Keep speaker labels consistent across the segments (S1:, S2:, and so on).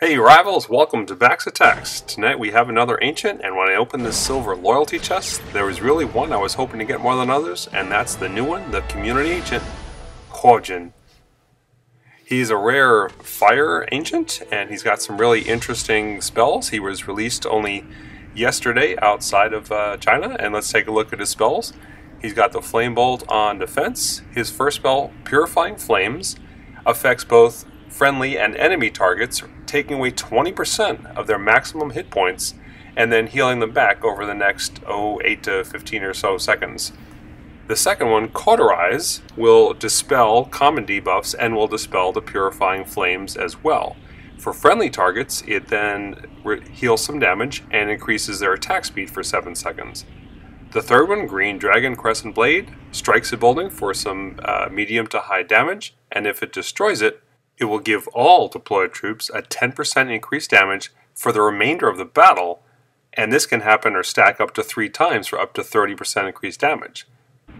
S1: Hey rivals, welcome to Back's Attacks. Tonight we have another ancient, and when I opened this silver loyalty chest, there was really one I was hoping to get more than others, and that's the new one, the community ancient, Huojin. He's a rare fire ancient, and he's got some really interesting spells. He was released only yesterday outside of China, and let's take a look at his spells. He's got the Flame Bolt on defense. His first spell, Purifying Flames, affects both friendly and enemy targets, taking away 20% of their maximum hit points and then healing them back over the next 8 to 15 or so seconds. The second one, Cauterize, will dispel common debuffs and will dispel the Purifying Flames as well. For friendly targets, it then heals some damage and increases their attack speed for 7 seconds. The third one, Green Dragon Crescent Blade, strikes a building for some medium to high damage, and if it destroys it, it will give all deployed troops a 10% increased damage for the remainder of the battle, and this can happen or stack up to 3 times for up to 30% increased damage.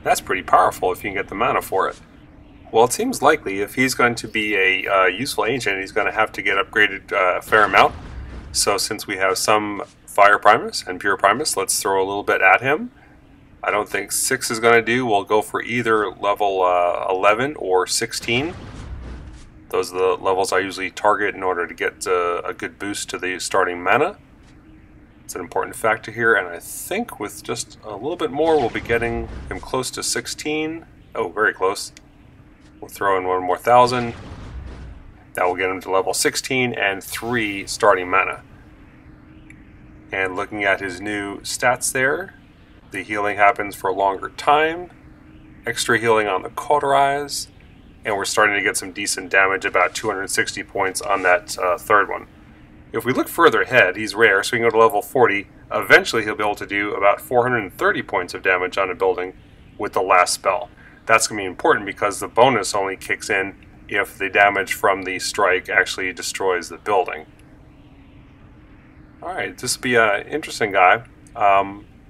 S1: That's pretty powerful if you can get the mana for it. Well, it seems likely if he's going to be a useful ancient, he's going to have to get upgraded a fair amount. So since we have some Fire Primus and Pure Primus, let's throw a little bit at him. I don't think 6 is going to do. We'll go for either level 11 or 16. Those are the levels I usually target in order to get a good boost to the starting mana. It's an important factor here, and I think with just a little bit more, we'll be getting him close to 16. Oh, very close. We'll throw in one more 1,000. That will get him to level 16 and 3 starting mana. And looking at his new stats there, the healing happens for a longer time, extra healing on the Cauterize, and we're starting to get some decent damage, about 260 points on that third one. If we look further ahead, he's rare, so we can go to level 40. Eventually he'll be able to do about 430 points of damage on a building with the last spell. That's going to be important because the bonus only kicks in if the damage from the strike actually destroys the building. Alright, this will be an interesting guy.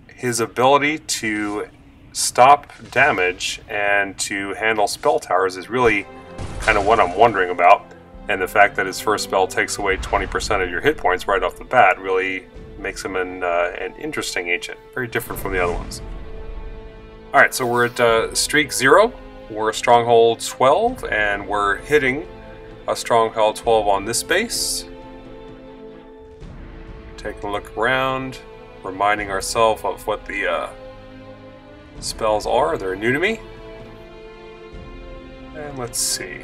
S1: His ability to stop damage and to handle spell towers is really kind of what I'm wondering about, and the fact that his first spell takes away 20% of your hit points right off the bat really makes him an interesting ancient, very different from the other ones. Alright, so we're at streak 0, we're stronghold 12, and we're hitting a stronghold 12 on this base. Taking a look around, reminding ourselves of what the spells are. They're new to me. And let's see.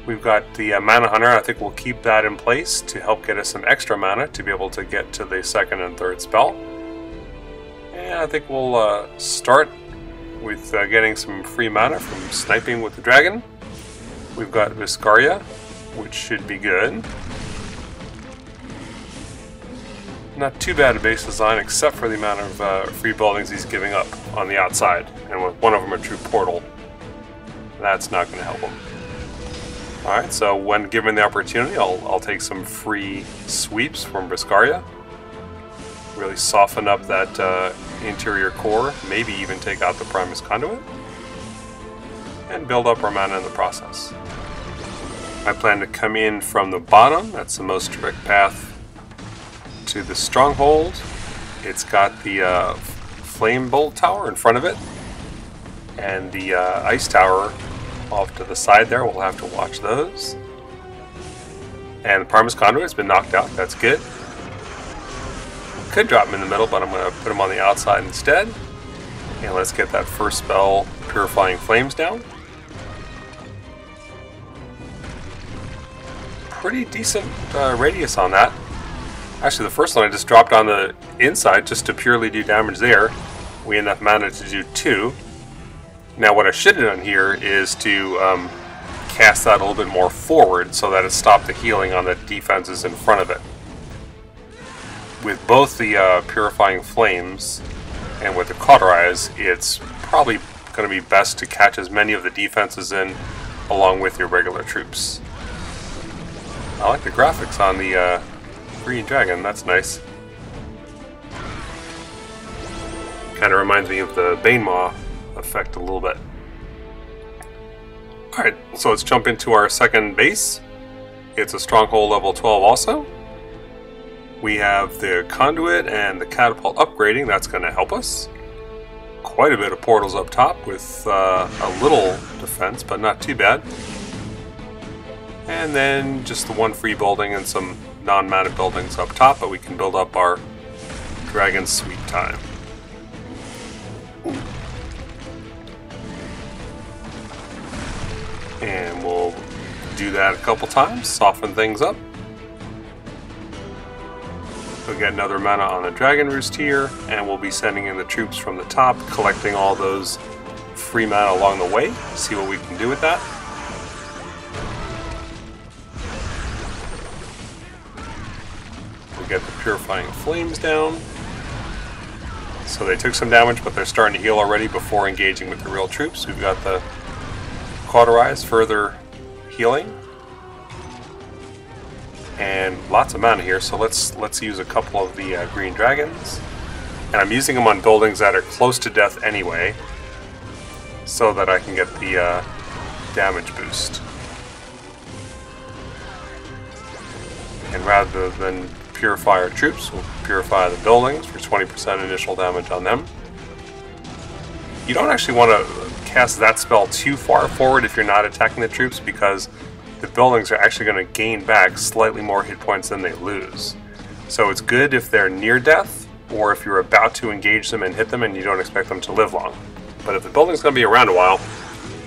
S1: We've got the Mana Hunter. I think we'll keep that in place to help get us some extra mana to be able to get to the second and third spell. And I think we'll start with getting some free mana from sniping with the dragon. We've got Viscaria, which should be good. Not too bad a base design, except for the amount of free buildings he's giving up on the outside, and with one of them a true portal. That's not going to help him. Alright, so when given the opportunity, I'll take some free sweeps from Viscaria. Really soften up that interior core, maybe even take out the Primus Conduit, and build up our mana in the process. I plan to come in from the bottom. That's the most direct path to the stronghold. It's got the Flame Bolt Tower in front of it, and the Ice Tower off to the side there. We'll have to watch those. And the Primus Conduit has been knocked out. That's good. Could drop him in the middle, but I'm going to put him on the outside instead. And let's get that first spell, Purifying Flames, down. Pretty decent radius on that. Actually, the first one I just dropped on the inside just to purely do damage there. We enough mana to do 2. Now what I should have done here is to cast that a little bit more forward so that it stopped the healing on the defenses in front of it. With both the Purifying Flames and with the Cauterize, it's probably going to be best to catch as many of the defenses in along with your regular troops. I like the graphics on the Green Dragon, that's nice. Kind of reminds me of the Bane Maw effect a little bit. Alright, so let's jump into our second base. It's a stronghold level 12 also. We have the conduit and the catapult upgrading. That's going to help us. Quite a bit of portals up top with a little defense, but not too bad. And then just the one free building and some non-mana buildings up top, but we can build up our dragon sweep time. And we'll do that a couple times, soften things up. We'll get another mana on the Dragon Roost here, and we'll be sending in the troops from the top, collecting all those free mana along the way, see what we can do with that. We'll get the Purifying Flames down. So they took some damage, but they're starting to heal already before engaging with the real troops. We've got the Cauterize, further healing. And lots of mana here, so let's use a couple of the green dragons. And I'm using them on buildings that are close to death anyway, so that I can get the damage boost. And rather than purify our troops, we'll purify the buildings for 20% initial damage on them. You don't actually want to cast that spell too far forward if you're not attacking the troops, because the buildings are actually going to gain back slightly more hit points than they lose. So it's good if they're near death, or if you're about to engage them and hit them and you don't expect them to live long. But if the building's going to be around a while,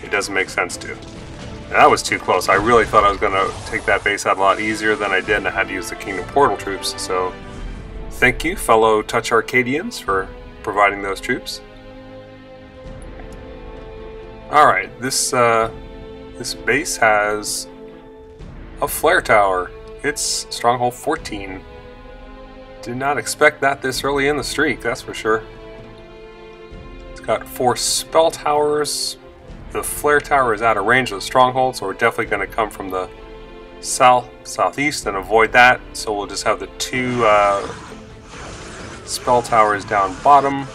S1: it doesn't make sense to. And that was too close. I really thought I was going to take that base out a lot easier than I did, and I had to use the Kingdom Portal troops. So thank you, fellow Touch Arcadians, for providing those troops. Alright, this base has a flare tower. It's stronghold 14. Did not expect that this early in the streak, that's for sure. It's got 4 spell towers. The flare tower is out of range of the stronghold, so we're definitely going to come from the southeast and avoid that. So we'll just have the 2 spell towers down bottom.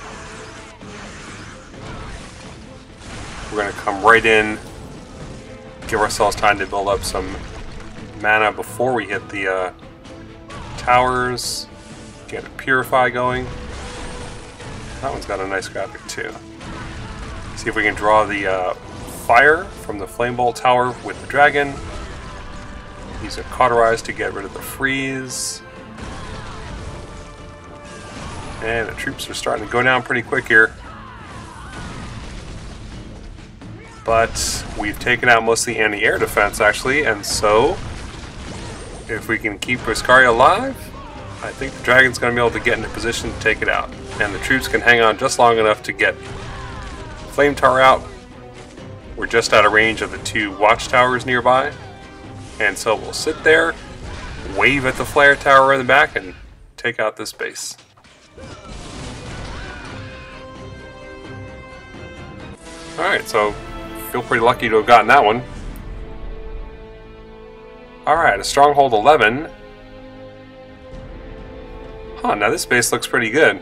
S1: We're going to come right in, give ourselves time to build up some mana before we hit the towers. Get a Purify going. That one's got a nice graphic too. See if we can draw the fire from the Flame Bolt Tower with the dragon. Use a Cauterize to get rid of the freeze. And the troops are starting to go down pretty quick here. But we've taken out most of the anti-air defense actually, and so if we can keep Riscaria alive, I think the dragon's going to be able to get into position to take it out. And the troops can hang on just long enough to get Flame Tower out. We're just out of range of the 2 watchtowers nearby, and so we'll sit there, wave at the flare tower in the back, and take out this base. Alright, so feel pretty lucky to have gotten that one. Alright, a stronghold 11. Now this base looks pretty good.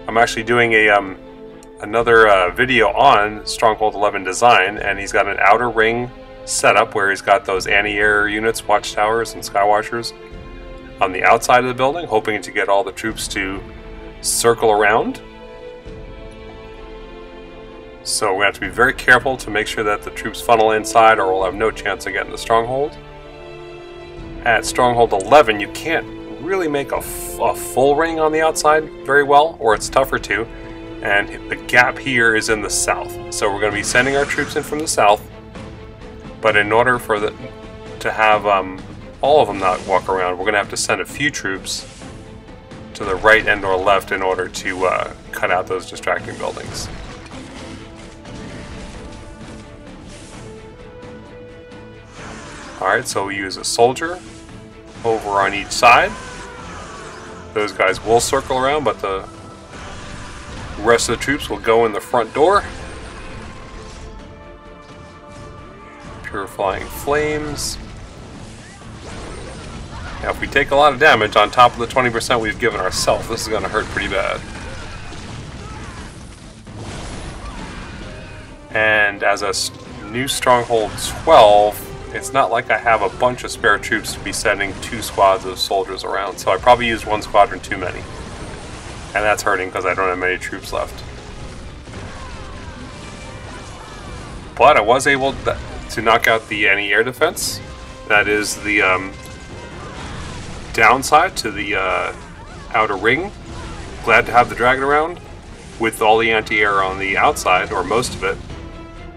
S1: I'm actually doing a another video on Stronghold 11 design, and he's got an outer ring setup where he's got those anti-air units, watchtowers, and skywatchers on the outside of the building, hoping to get all the troops to circle around. So we have to be very careful to make sure that the troops funnel inside, or we'll have no chance of getting the stronghold. At Stronghold 11, you can't really make a full ring on the outside very well, or it's tougher to, and the gap here is in the south. So we're going to be sending our troops in from the south, but in order for to have all of them not walk around, we're going to have to send a few troops to the right and or left in order to cut out those distracting buildings. Alright, so we use a soldier over on each side. Those guys will circle around, but the rest of the troops will go in the front door. Purifying Flames. Now if we take a lot of damage on top of the 20% we've given ourselves, this is going to hurt pretty bad. And as a new Stronghold 12, it's not like I have a bunch of spare troops to be sending 2 squads of soldiers around, so I probably used 1 squadron too many. And that's hurting because I don't have many troops left. But I was able to knock out the anti-air defense. That is the downside to the outer ring. Glad to have the dragon around. With all the anti-air on the outside, or most of it,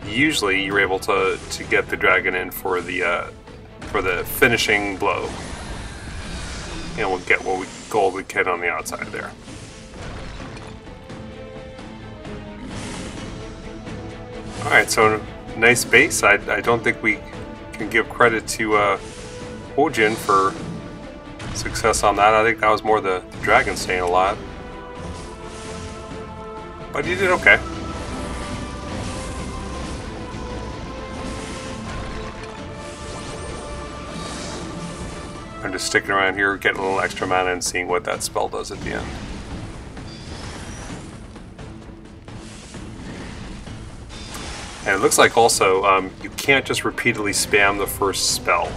S1: usually you're able to get the dragon in for the finishing blow. And we'll get what gold we can on the outside there. Alright, so nice base. I don't think we can give credit to Huojin for success on that. I think that was more the dragon staying alive. But he did okay. I'm just sticking around here, getting a little extra mana and seeing what that spell does at the end. And it looks like also you can't just repeatedly spam the first spell.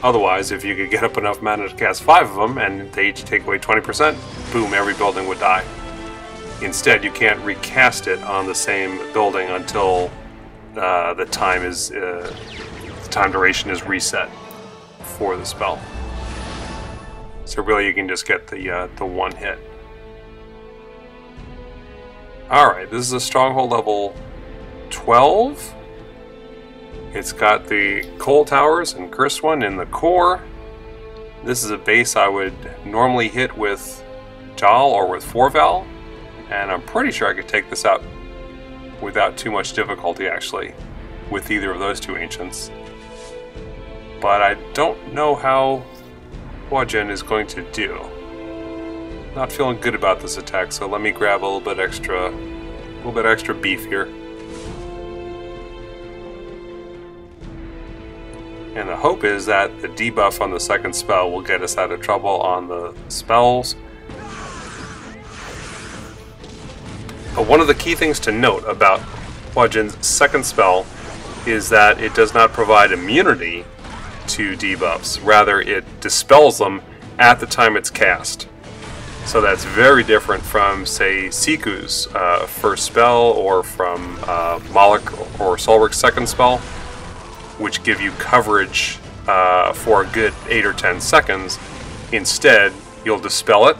S1: Otherwise, if you could get up enough mana to cast 5 of them and they each take away 20%, boom, every building would die. Instead, you can't recast it on the same building until the time duration is reset for the spell. So really, you can just get the 1 hit. All right, this is a stronghold level 12. It's got the coal towers and cursed one in the core. This is a base I would normally hit with Jal or with Forval. And I'm pretty sure I could take this out without too much difficulty, actually, with either of those 2 ancients. But I don't know how Huojin is going to do. Not feeling good about this attack, so let me grab a little bit extra beef here. And the hope is that the debuff on the second spell will get us out of trouble on the spells. But one of the key things to note about Huojin's second spell is that it does not provide immunity to debuffs. Rather, it dispels them at the time it's cast. So that's very different from, say, Siku's first spell, or from Moloch or Solric's second spell, which give you coverage for a good 8 or 10 seconds. Instead, you'll dispel it,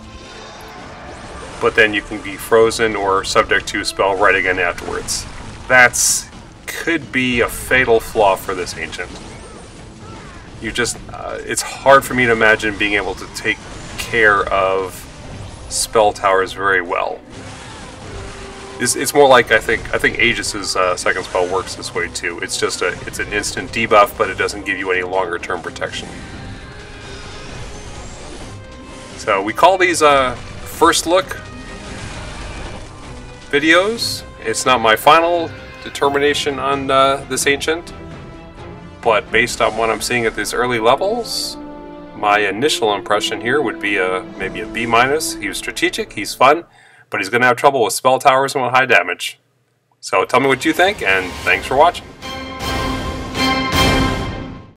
S1: but then you can be frozen or subject to a spell right again afterwards. That's could be a fatal flaw for this ancient. You just, it's hard for me to imagine being able to take care of spell towers very well. It's more like, I think Aegis's second spell works this way too. It's just it's an instant debuff, but it doesn't give you any longer term protection. So we call these first look videos. It's not my final determination on this ancient, but based on what I'm seeing at these early levels, my initial impression here would be maybe a B-. He was strategic, he's fun, but he's going to have trouble with spell towers and with high damage. So tell me what you think, and thanks for watching.